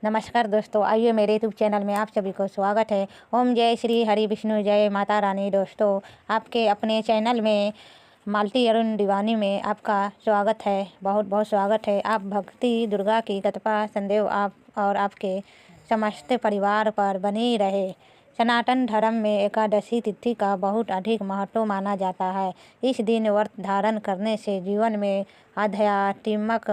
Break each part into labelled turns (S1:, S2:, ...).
S1: नमस्कार दोस्तों, आइए मेरे यूट्यूब चैनल में आप सभी को स्वागत है। ओम जय श्री हरि विष्णु जय माता रानी। दोस्तों, आपके अपने चैनल में मालती अरुण दीवानी में आपका स्वागत है। बहुत बहुत स्वागत है। आप भक्ति दुर्गा की कृपा संदेव आप और आपके समस्त परिवार पर बनी रहे। सनातन धर्म में एकादशी तिथि का बहुत अधिक महत्व माना जाता है। इस दिन व्रत धारण करने से जीवन में आध्यात्मिक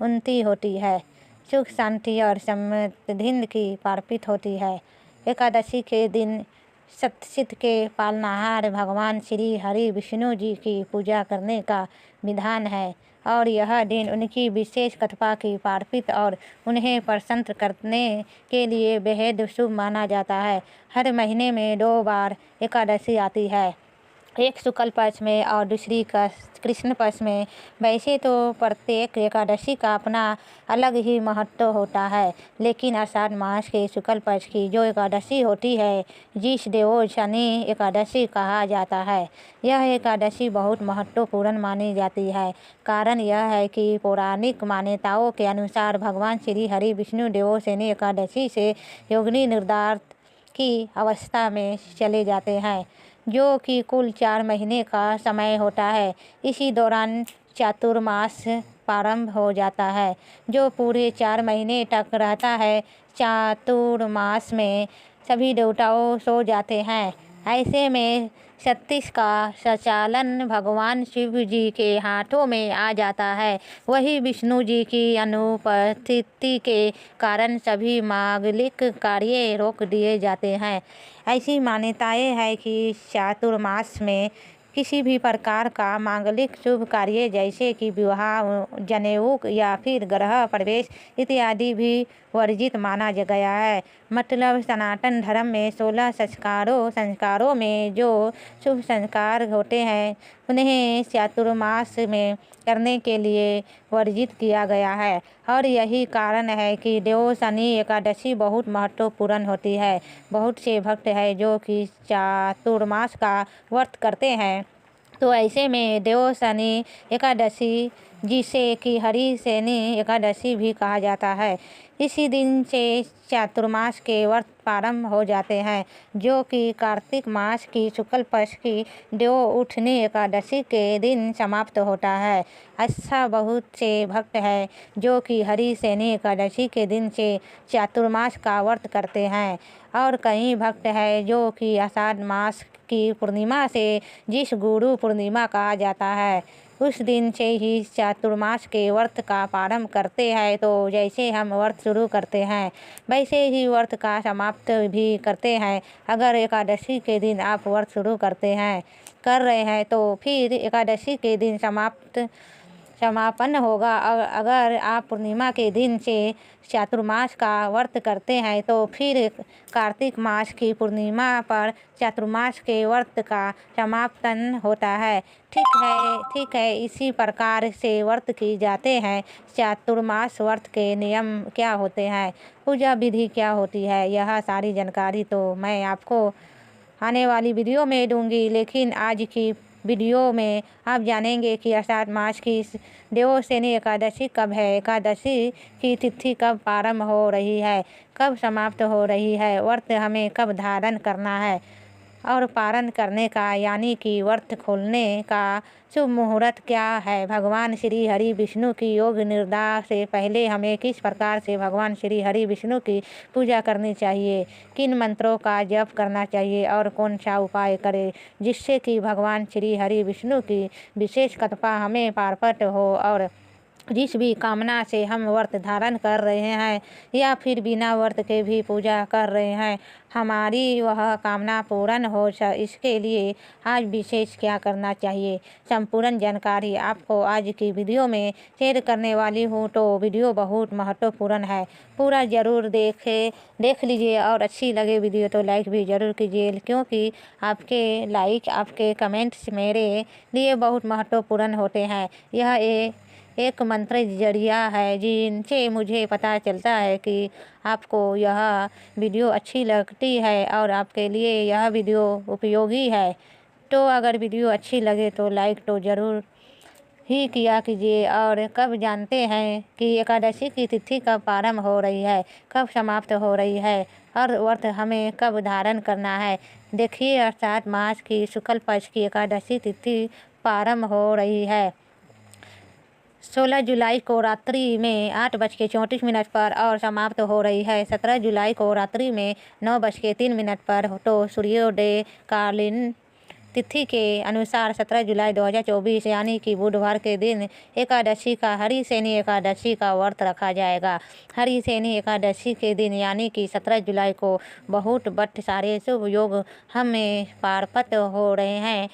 S1: उन्नति होती है, सुख शांति और समृद्धि की प्राप्ति होती है। एकादशी के दिन सतसिद्ध के पालनहार भगवान श्री हरि विष्णु जी की पूजा करने का विधान है और यह दिन उनकी विशेष कृपा की प्राप्ति और उन्हें प्रसन्न करने के लिए बेहद शुभ माना जाता है। हर महीने में 2 बार एकादशी आती है, एक शुक्ल पक्ष में और दूसरी कृष्ण पक्ष में। वैसे तो प्रत्येक एकादशी का अपना अलग ही महत्व होता है, लेकिन आषाढ़ मास के शुक्ल पक्ष की जो एकादशी होती है, जिस देवोत्सनी एकादशी कहा जाता है, यह एकादशी बहुत महत्वपूर्ण मानी जाती है। कारण यह है कि पौराणिक मान्यताओं के अनुसार भगवान श्री हरि विष्णु देवोत्सनी एकादशी से योगिनी निर्धारित की अवस्था में चले जाते हैं, जो कि कुल 4 महीने का समय होता है। इसी दौरान चातुर्मास प्रारंभ हो जाता है, जो पूरे 4 महीने तक रहता है। चातुर्मास में सभी देवताओं सो जाते हैं। ऐसे में 36 का संचालन भगवान शिव जी के हाथों में आ जाता है। वही विष्णु जी की अनुपस्थिति के कारण सभी मांगलिक कार्य रोक दिए जाते हैं। ऐसी मान्यताएं हैं कि चातुर्मास में किसी भी प्रकार का मांगलिक शुभ कार्य जैसे कि विवाह, जनेऊ या फिर गृह प्रवेश इत्यादि भी वर्जित माना गया है। मतलब सनातन धर्म में 16 संस्कारों में जो शुभ संस्कार होते हैं, उन्हें चातुर्मास में करने के लिए वर्जित किया गया है। और यही कारण है कि देवोत्सनी एकादशी बहुत महत्वपूर्ण होती है। बहुत से भक्त हैं जो कि चातुर्मास का व्रत करते हैं। तो ऐसे में देवोत्सनी एकादशी, जिसे कि हरिसेनी एकादशी भी कहा जाता है, इसी दिन से चातुर्मास के व्रत प्रारंभ हो जाते हैं, जो कि कार्तिक मास की शुक्ल पक्ष की देवउठनी एकादशी के दिन समाप्त होता है। ऐसा बहुत से भक्त हैं जो कि हरिसेनी एकादशी के दिन से चातुर्मास का व्रत करते हैं, और कई भक्त हैं जो कि आषाढ़ मास की पूर्णिमा से, जिस गुरु पूर्णिमा कहा जाता है, उस दिन से ही चातुर्मास के व्रत का प्रारंभ करते हैं। तो जैसे हम व्रत शुरू करते हैं, वैसे ही व्रत का समाप्त भी करते हैं। अगर एकादशी के दिन आप व्रत शुरू कर रहे हैं तो फिर एकादशी के दिन समापन होगा। और अगर आप पूर्णिमा के दिन से चातुर्मास का व्रत करते हैं तो फिर कार्तिक मास की पूर्णिमा पर चातुर्मास के व्रत का समापन होता है। ठीक है, इसी प्रकार से व्रत की जाते हैं। चातुर्मास व्रत के नियम क्या होते हैं, पूजा विधि क्या होती है, यह सारी जानकारी तो मैं आपको आने वाली वीडियो में दूंगी। लेकिन आज की वीडियो में आप जानेंगे कि आषाढ़ मास की देवोत्सनी एकादशी कब है, एकादशी की तिथि कब प्रारंभ हो रही है, कब समाप्त हो रही है, व्रत हमें कब धारण करना है और पारण करने का यानी कि व्रत खोलने का शुभ मुहूर्त क्या है, भगवान श्री हरि विष्णु की योग निर्धार से पहले हमें किस प्रकार से भगवान श्री हरि विष्णु की पूजा करनी चाहिए, किन मंत्रों का जप करना चाहिए और कौन सा उपाय करें जिससे कि भगवान श्री हरि विष्णु की विशेष कृपा हमें प्राप्त हो, और जिस भी कामना से हम व्रत धारण कर रहे हैं या फिर बिना व्रत के भी पूजा कर रहे हैं, हमारी वह कामना पूर्ण हो। इसके लिए आज विशेष क्या करना चाहिए, संपूर्ण जानकारी आपको आज की वीडियो में शेयर करने वाली हूँ। तो वीडियो बहुत महत्वपूर्ण है, पूरा ज़रूर देख लीजिए, और अच्छी लगे वीडियो तो लाइक भी ज़रूर कीजिए, क्योंकि आपके लाइक, आपके कमेंट्स मेरे लिए बहुत महत्वपूर्ण होते हैं। यह एक मंत्र जरिया है जिनसे मुझे पता चलता है कि आपको यह वीडियो अच्छी लगती है और आपके लिए यह वीडियो उपयोगी है। तो अगर वीडियो अच्छी लगे तो लाइक तो ज़रूर ही किया कीजिए। और कब जानते हैं कि एकादशी की तिथि कब प्रारंभ हो रही है, कब समाप्त हो रही है और व्रत हमें कब धारण करना है। देखिए, अर्थात मास की शुक्ल पक्ष की एकादशी तिथि प्रारंभ हो रही है 16 जुलाई को रात्रि में 8:34 पर और समाप्त हो रही है 17 जुलाई को रात्रि में 9:03 पर। तो सूर्योदय कालीन तिथि के अनुसार 17 जुलाई 2024 यानी कि बुधवार के दिन एकादशी का हरिशेनी एकादशी का व्रत रखा जाएगा। हरिशेनी एकादशी के दिन यानी कि 17 जुलाई को बहुत सारे शुभ योग हमें प्राप्त हो रहे हैं।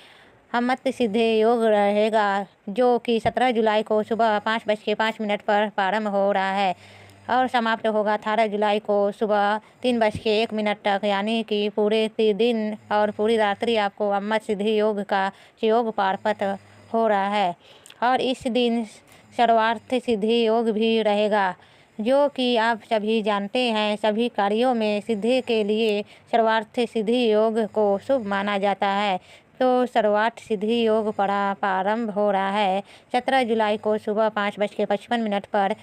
S1: अमृत सिद्धि योग रहेगा जो कि 17 जुलाई को सुबह 5:05 पर प्रारंभ हो रहा है और समाप्त होगा 18 जुलाई को सुबह 3:01 तक, यानी कि पूरे दिन और पूरी रात्रि आपको अमृत सिद्धि योग का योग प्राप्त हो रहा है। और इस दिन सर्वार्थ सिद्धि योग भी रहेगा जो कि आप सभी जानते हैं। सभी कार्यों में सिद्धि के लिए सर्वार्थ सिद्धि योग को शुभ माना जाता है। तो सर्वार्थ सिद्धि योग प्रारंभ हो रहा है 17 जुलाई को सुबह 5:55 पर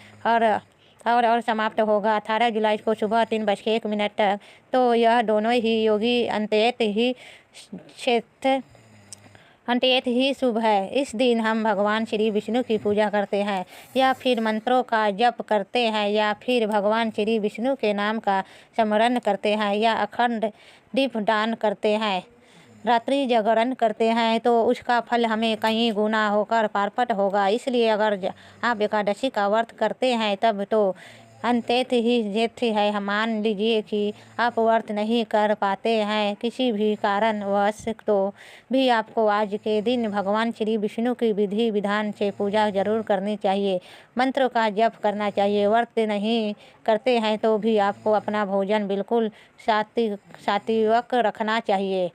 S1: और समाप्त होगा 18 जुलाई को सुबह 3:01 तक। तो यह दोनों ही योगी अत्यंत ही शुभ है। इस दिन हम भगवान श्री विष्णु की पूजा करते हैं या फिर मंत्रों का जप करते हैं या फिर भगवान श्री विष्णु के नाम का स्मरण करते हैं या अखंड दीप दान करते हैं, रात्रि जागरण करते हैं, तो उसका फल हमें कई गुना होकर प्राप्त होगा। इसलिए अगर आप एकादशी का व्रत करते हैं तब तो अत्यंत ही जेठ है। मान लीजिए कि आप व्रत नहीं कर पाते हैं किसी भी कारणवश, तो भी आपको आज के दिन भगवान श्री विष्णु की विधि विधान से पूजा जरूर करनी चाहिए, मंत्र का जप करना चाहिए। व्रत नहीं करते हैं तो भी आपको अपना भोजन बिल्कुल सात्विक रखना चाहिए,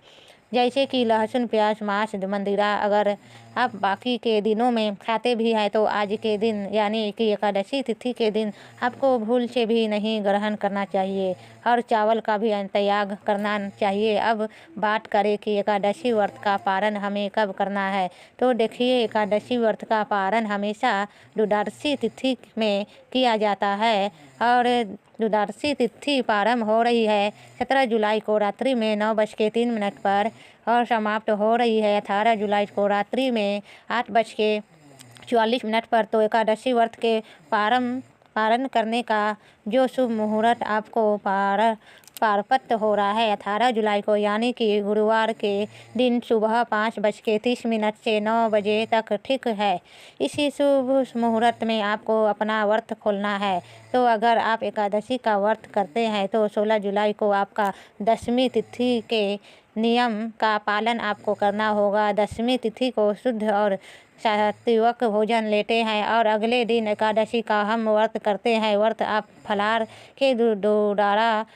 S1: जैसे कि लहसुन प्याज मांस मंदिरा। अगर आप बाकी के दिनों में खाते भी हैं तो आज के दिन यानी कि एकादशी तिथि के दिन आपको भूल से भी नहीं ग्रहण करना चाहिए और चावल का भी त्याग करना चाहिए। अब बात करें कि एकादशी व्रत का पारण हमें कब करना है, तो देखिए, एकादशी व्रत का पारण हमेशा द्वादशी तिथि में किया जाता है और द्वादशी तिथि प्रारंभ हो रही है 17 जुलाई को रात्रि में 9:03 पर और समाप्त हो रही है 18 जुलाई को रात्रि में 8:44 पर। तो एकादशी व्रत के पारण करने का जो शुभ मुहूर्त आपको प्राप्त हो रहा है 18 जुलाई को यानी कि गुरुवार के दिन सुबह 5:30 से 9 बजे तक ठीक है। इसी शुभ मुहूर्त में आपको अपना व्रत खोलना है। तो अगर आप एकादशी का व्रत करते हैं तो 16 जुलाई को आपका दशमी तिथि के नियम का पालन आपको करना होगा। दशमी तिथि को शुद्ध और सात्विक भोजन लेते हैं और अगले दिन एकादशी का हम व्रत करते हैं। व्रत आप फलाहार के द्वारा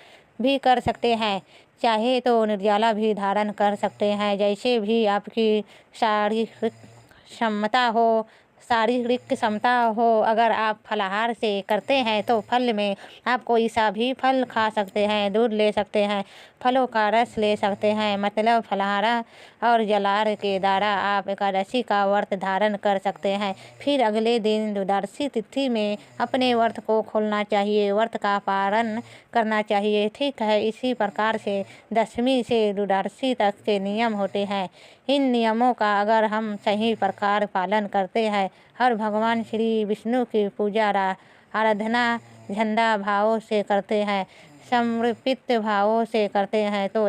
S1: भी कर सकते हैं, चाहे तो निर्जला भी धारण कर सकते हैं, जैसे भी आपकी शारीरिक क्षमता हो। अगर आप फलाहार से करते हैं तो फल में आप कोई सा भी फल खा सकते हैं, दूध ले सकते हैं, फलों का रस ले सकते हैं, मतलब फलाहार और जलार के द्वारा आप एकादशी का व्रत धारण कर सकते हैं। फिर अगले दिन द्वादशी तिथि में अपने व्रत को खोलना चाहिए, व्रत का पारण करना चाहिए। ठीक है, इसी प्रकार से दशमी से द्वादशी तक के नियम होते हैं। इन नियमों का अगर हम सही प्रकार पालन करते हैं और भगवान श्री विष्णु की पूजा आराधना झंडा भावों से करते हैं, समर्पित भावों से करते हैं, तो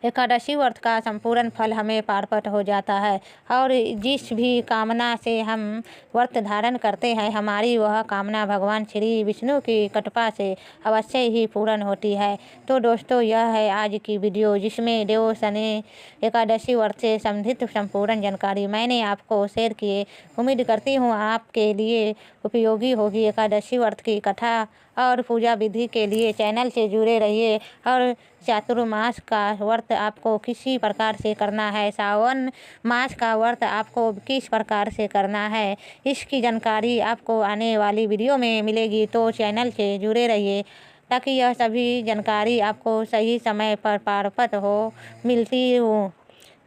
S1: एकादशी व्रत का संपूर्ण फल हमें प्राप्त हो जाता है। और जिस भी कामना से हम व्रत धारण करते हैं हमारी वह कामना भगवान श्री विष्णु की कृपा से अवश्य ही पूर्ण होती है। तो दोस्तों, यह है आज की वीडियो जिसमें देव शनि एकादशी व्रत से संबंधित संपूर्ण जानकारी मैंने आपको शेयर किए। उम्मीद करती हूँ आपके लिए उपयोगी होगी। एकादशी व्रत की कथा और पूजा विधि के लिए चैनल से जुड़े रहिए। और चातुर्मास का व्रत आपको किसी प्रकार से करना है, सावन मास का व्रत आपको किस प्रकार से करना है, इसकी जानकारी आपको आने वाली वीडियो में मिलेगी। तो चैनल से जुड़े रहिए ताकि यह सभी जानकारी आपको सही समय पर प्राप्त हो मिलती हूँ।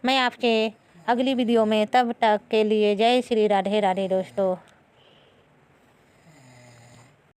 S1: मैं आपसे अगली वीडियो में। तब तक के लिए जय श्री राधे राधे दोस्तों।